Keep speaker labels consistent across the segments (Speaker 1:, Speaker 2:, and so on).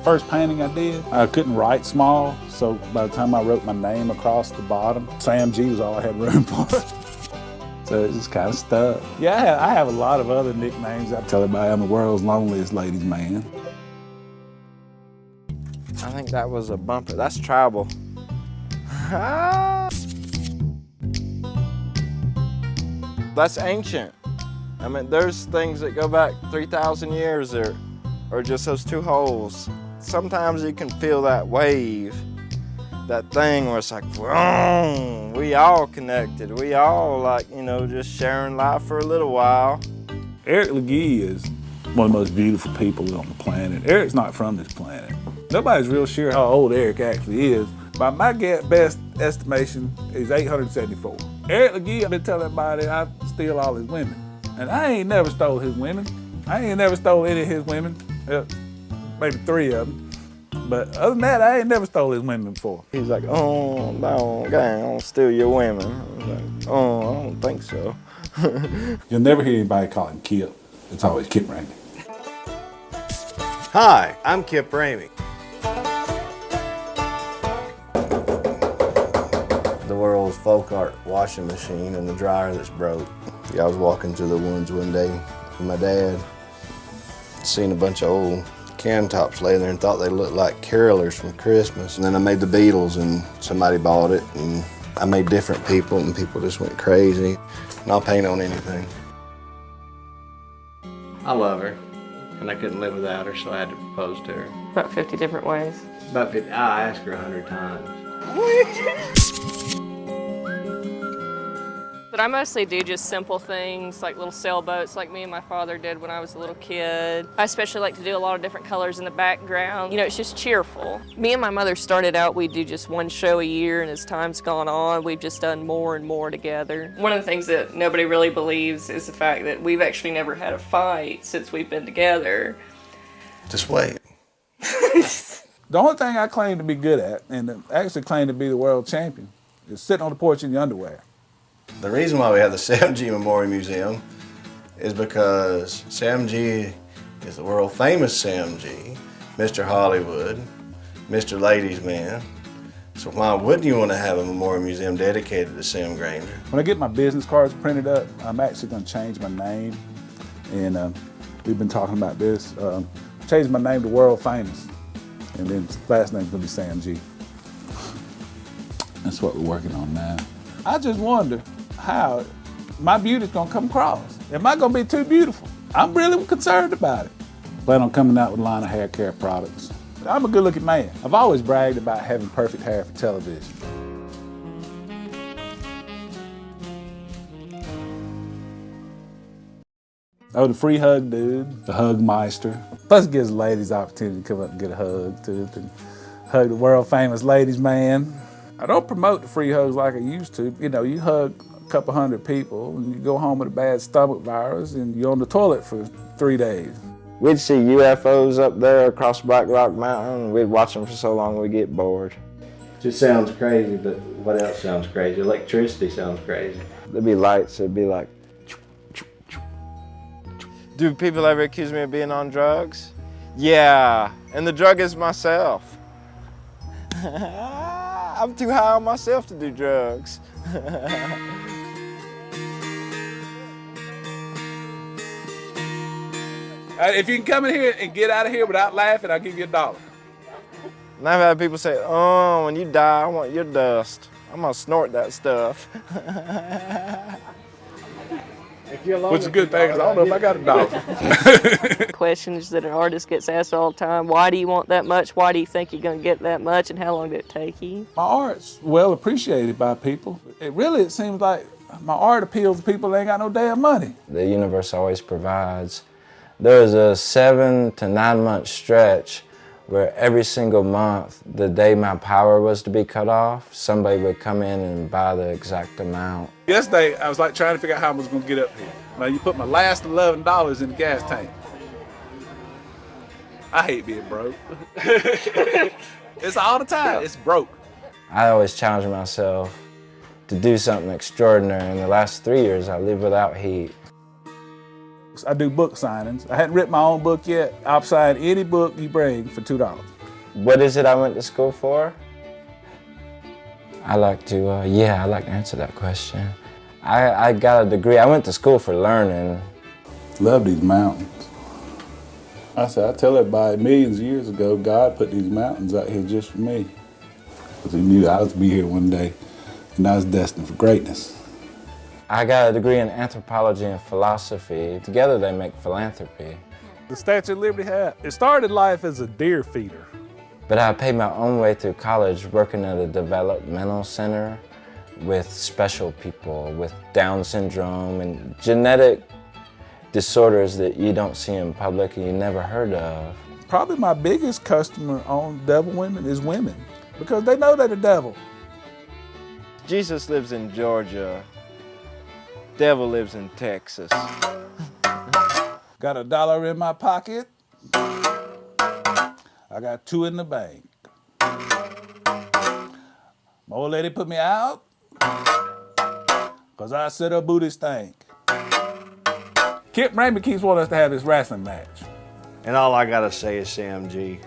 Speaker 1: first painting I did, I couldn't write small, so by the time I wrote my name across the bottom, Sam G was all I had room for. So it just kind of stuck. Yeah, I have a lot of other nicknames. I tell everybody I'm the world's loneliest ladies' man.
Speaker 2: I think that was a bumper. That's tribal. That's ancient. I mean, there's things that go back 3,000 years or just those two holes. Sometimes you can feel that wave, that thing where it's like, vroom, we all connected. We all like, you know, just sharing life for a little while.
Speaker 1: Eric LeGee is one of the most beautiful people on the planet. Eric's not from this planet. Nobody's real sure how old Eric actually is. By my best estimation, he's 874. Eric LeGee, I've been telling everybody I steal all his women. And I ain't never stole his women. I ain't never stole any of his women. Maybe 3 of them. But other than that, I ain't never stole his women before.
Speaker 2: He's like, oh, no, gang, I don't steal your women. I was like, oh, I don't think so.
Speaker 1: You'll never hear anybody call him Kip. It's always Kip Ramey.
Speaker 3: Hi, I'm Kip Ramey. The world's folk art washing machine and the dryer that's broke. I was walking through the woods one day with my dad, seen a bunch of old can tops laying there and thought they looked like carolers from Christmas. And then I made the Beatles and somebody bought it, and I made different people and people just went crazy. And I'll paint on anything. I love her, and I couldn't live without her, so I had to propose to her.
Speaker 4: About 50 different ways.
Speaker 3: About 50, I asked her 100 times.
Speaker 4: But I mostly do just simple things like little sailboats like me and my father did when I was a little kid. I especially like to do a lot of different colors in the background. You know, it's just cheerful. Me and my mother started out, we do just one show a year, and as time's gone on, we've just done more and more together. One of the things that nobody really believes is the fact that we've actually never had a fight since we've been together.
Speaker 3: Just wait.
Speaker 1: The only thing I claim to be good at, and actually claim to be the world champion, is sitting on the porch in your underwear.
Speaker 3: The reason why we have the Sam G Memorial Museum is because Sam G is the world famous Sam G, Mr. Hollywood, Mr. Ladies Man. So why wouldn't you want to have a memorial museum dedicated to Sam Granger?
Speaker 1: When I get my business cards printed up, I'm actually going to change my name. And we've been talking about this. Change my name to World Famous. And then last name's going to be Sam G. That's what we're working on now. I just wonder how my beauty's gonna come across. Am I gonna be too beautiful? I'm really concerned about it. Plan on coming out with a line of hair care products. I'm a good looking man. I've always bragged about having perfect hair for television. Oh, the free hug dude, the hug meister. Plus it gives ladies the opportunity to come up and get a hug too. And hug the world famous ladies man. I don't promote the free hugs like I used to. You know, you hug a couple hundred people and you go home with a bad stomach virus and you're on the toilet for 3 days.
Speaker 2: We'd see UFOs up there across Black Rock Mountain. We'd watch them for so long we'd get bored.
Speaker 3: Just sounds crazy, but what else sounds crazy? Electricity sounds crazy.
Speaker 2: There'd be lights, it'd be like, do people ever accuse me of being on drugs? Yeah, and the drug is myself. I'm too high on myself to do drugs.
Speaker 1: If you can come in here and get out of here without laughing, I'll give you $1.
Speaker 2: And I've had people say, oh, when you die, I want your dust. I'm gonna snort that stuff.
Speaker 1: Which is a good thing, because I don't know if I got $1.
Speaker 4: Questions that an artist gets asked all the time. Why do you want that much? Why do you think you're gonna get that much? And how long did it take you?
Speaker 1: My art's well appreciated by people. It seems like my art appeals to people that ain't got no damn money.
Speaker 2: The universe always provides. There was a 7 to 9 month stretch where every single month, the day my power was to be cut off, somebody would come in and buy the exact amount.
Speaker 1: Yesterday, I was like trying to figure out how I was gonna get up here. Now you put my last $11 in the gas tank. I hate being broke. It's all the time, it's broke.
Speaker 2: I always challenge myself to do something extraordinary. In the last 3 years, I live without heat.
Speaker 1: I do book signings. I hadn't written my own book yet. I'll sign any book you bring for $2.
Speaker 2: What is it I went to school for? I like to answer that question. I got a degree. I went to school for learning.
Speaker 1: Love these mountains. I tell everybody, millions of years ago, God put these mountains out here just for me. Because he knew I was to be here one day, and I was destined for greatness.
Speaker 2: I got a degree in anthropology and philosophy. Together they make philanthropy.
Speaker 1: The Statue of Liberty hat, it started life as a deer feeder.
Speaker 2: But I paid my own way through college working at a developmental center with special people with Down syndrome and genetic disorders that you don't see in public and you never heard of.
Speaker 1: Probably my biggest customer on Devil Women is women, because they know they're the devil.
Speaker 2: Jesus lives in Georgia. Devil lives in Texas.
Speaker 1: Got $1 in my pocket. I got 2 in the bank. My old lady put me out because I said her booty stank. Kip Raymond keeps wanting us to have this wrestling match.
Speaker 3: And all I gotta say is, Sam G,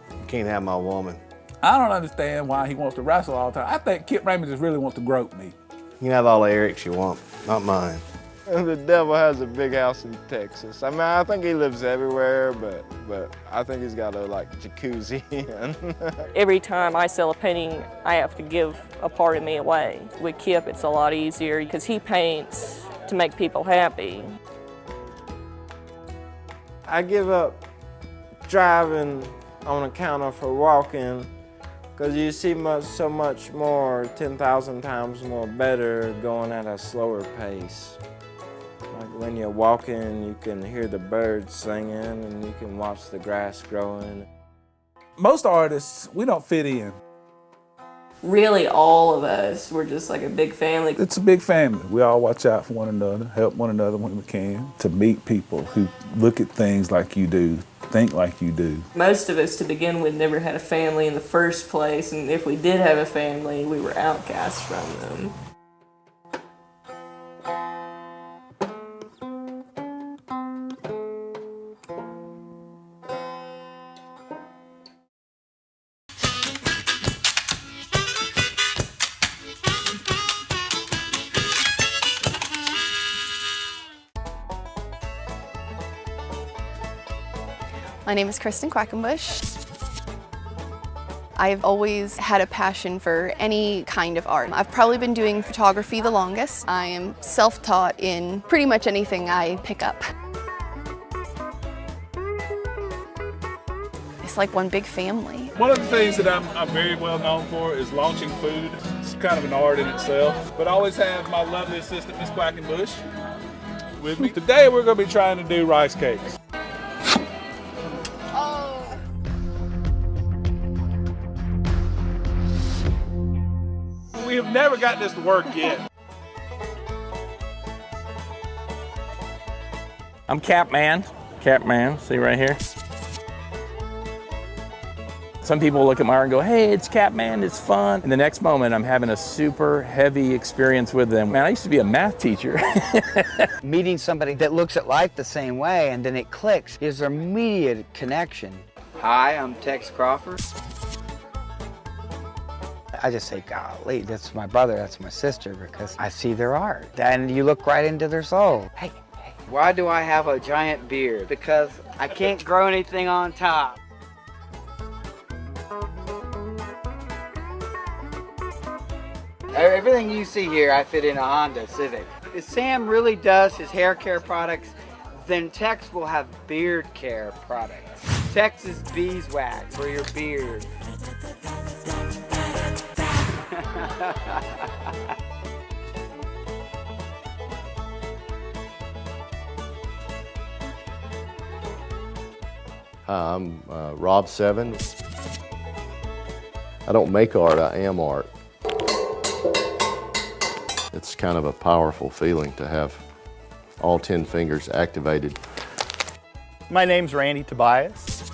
Speaker 3: you can't have my woman.
Speaker 1: I don't understand why he wants to wrestle all the time. I think Kip Raymond just really wants to grope me.
Speaker 3: You can have all the Erics you want, not mine.
Speaker 2: The devil has a big house in Texas. I mean, I think he lives everywhere, but I think he's got a jacuzzi in.
Speaker 4: Every time I sell a painting, I have to give a part of me away. With Kip, it's a lot easier because he paints to make people happy.
Speaker 2: I give up driving on account of for walking, because you see so much more, 10,000 times more better going at a slower pace. Like when you're walking, you can hear the birds singing and you can watch the grass growing.
Speaker 1: Most artists, we don't fit in.
Speaker 4: Really, all of us, we're just like a big family.
Speaker 1: It's a big family. We all watch out for one another, help one another when we can. To meet people who look at things like you do, think like you do.
Speaker 4: Most of us, to begin with, never had a family in the first place, and if we did have a family, we were outcasts from them.
Speaker 5: My name is Kristen Quackenbush. I've always had a passion for any kind of art. I've probably been doing photography the longest. I am self-taught in pretty much anything I pick up. It's like one big family.
Speaker 1: One of the things that I'm very well known for is launching food. It's kind of an art in itself. But I always have my lovely assistant, Miss Quackenbush, with me. Today we're going to be trying to do rice cakes. We have never got this to work yet.
Speaker 6: I'm Capman, see right here. Some people look at my art and go, hey, it's Capman, it's fun. And the next moment, I'm having a super heavy experience with them. Man, I used to be a math teacher.
Speaker 7: Meeting somebody that looks at life the same way and then it clicks is an immediate connection. Hi, I'm Tex Crawford. I just say, golly, that's my brother, that's my sister, because I see their art. And you look right into their soul. Hey, why do I have a giant beard? Because I can't grow anything on top. Everything you see here, I fit in a Honda Civic. If Sam really does his hair care products, then Tex will have beard care products. Tex is beeswax for your beard.
Speaker 8: Hi, I'm Rob Seven. I don't make art, I am art. It's kind of a powerful feeling to have all 10 fingers activated.
Speaker 9: My name's Randy Tobias.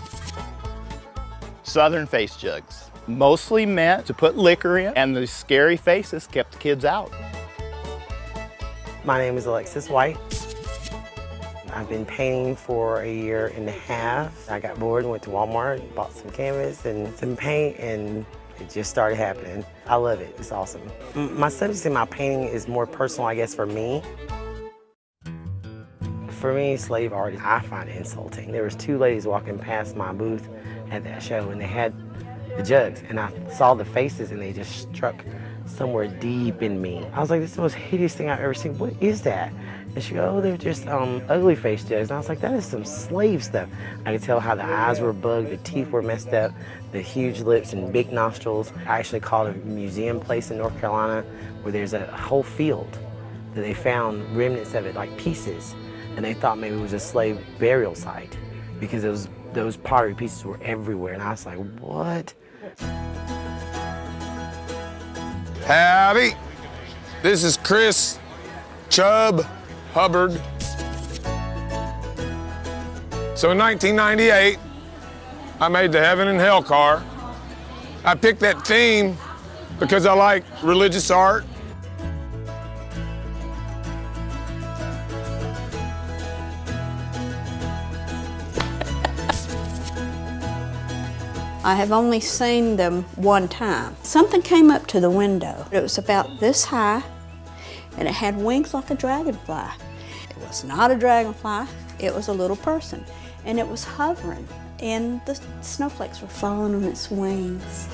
Speaker 9: Southern face jugs. Mostly meant to put liquor in, and the scary faces kept the kids out.
Speaker 10: My name is Alexis White. I've been painting for a year and a half. I got bored and went to Walmart, bought some canvas and some paint, and it just started happening. I love it, it's awesome. My subject in my painting is more personal, I guess, for me. For me, slave art, I find it insulting. There was 2 ladies walking past my booth at that show, and they had the jugs, and I saw the faces, and they just struck somewhere deep in me. I was like, this is the most hideous thing I've ever seen. What is that? And she goes, oh, they're just ugly face jugs. And I was like, that is some slave stuff. I could tell how the eyes were bugged, the teeth were messed up, the huge lips and big nostrils. I actually called a museum place in North Carolina where there's a whole field that they found remnants of it, like pieces. And they thought maybe it was a slave burial site because those pottery pieces were everywhere. And I was like, what?
Speaker 11: Howdy, this is Chris Chubb Hubbard. So in 1998, I made the Heaven and Hell car. I picked that theme because I like religious art.
Speaker 12: I have only seen them one time. Something came up to the window. It was about this high, and it had wings like a dragonfly. It was not a dragonfly, it was a little person, and it was hovering, and the snowflakes were falling on its wings.